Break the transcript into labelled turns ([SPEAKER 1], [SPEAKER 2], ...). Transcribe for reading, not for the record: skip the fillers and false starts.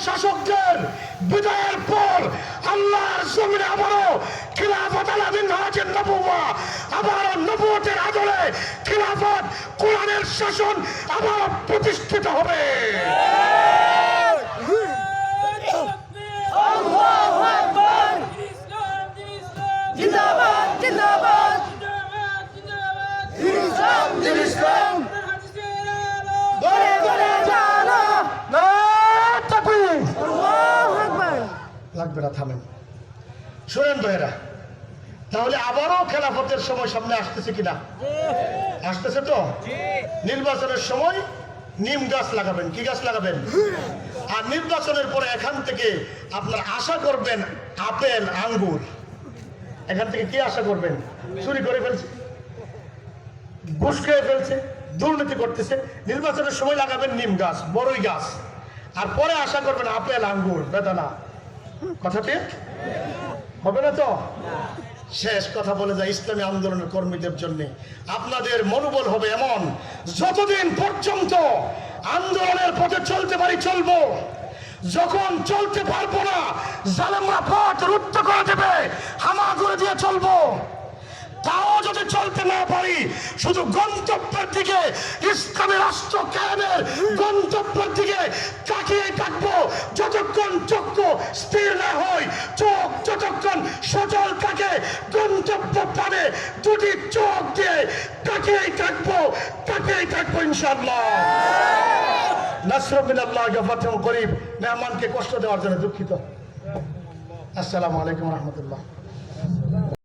[SPEAKER 1] শাসকদের বিদায়ের পর আল্লাহর জমিনে আবারও খিলাফত আলা মিনহাজের নবুওয়া, আবারও নবুয়তের আদলে খিলাফত কোরআনের শাসন আবার প্রতিষ্ঠিত হবে।
[SPEAKER 2] জিন্দাবাদ জিন্দাবাদ ইসলাম ইসলাম গড়ে গড়ে জানো
[SPEAKER 1] নারায়ে তাকবীর।
[SPEAKER 2] আল্লাহু আকবার।
[SPEAKER 1] লাগবে না, থামেন। শুনেন ভাইয়েরা, তাহলে আবারও খেলাফতের সময় সামনে আসতেছে কিনা? আসতেছে তো। নির্বাচনের সময় নিম গাছ লাগাবেন। কি গাছ লাগাবেন? আর নির্বাচনের পরে এখান থেকে আপনার আশা করবেন আপেল আঙ্গুর। এখান থেকে কি আশা করবেন? চুরি করে ফেলছে, ঘুষ খেয়ে ফেলছে, দুর্নীতি করতেছে। নির্বাচনের সময় লাগাবেন নিম গাছ, বড়ই গাছ, আর পরে আশা করবেন আপেল আঙ্গুর বেদানা। কথাটি হবে না তো? শেষ কথা বলে যায় ইসলামী আন্দোলনের কর্মীদের জন্য আপনাদের মনোবল হবে এমন, যতদিন পর্যন্ত আন্দোলনের পথে চলতে পারি চলবো, যখন চলতে পারবো না জালেমরা পথ রুদ্ধ করে দেবে, হামাগুড়ি দিয়ে চলবো। তাও যদি চলতে না পারি, শুধু গন্তব্যের দিকে, ইসলামী রাষ্ট্র কায়েমের গন্তব্যের দিকে তাকিয়ে থাকবো যতক্ষণ চক্ষু স্থির না হয়। চোখ যতক্ষণ সচল থাকে, গন্তব্য পানে দুটি চোখ দিয়ে তাকিয়েই থাকবো ইনশাআল্লাহ। নাসরুম মিনাল্লাহ ওয়া ফাতহুন করিব। মেহমানকে কষ্ট দেওয়ার জন্য দুঃখিত। আসসালামু আলাইকুম ওয়া রাহমাতুল্লাহ।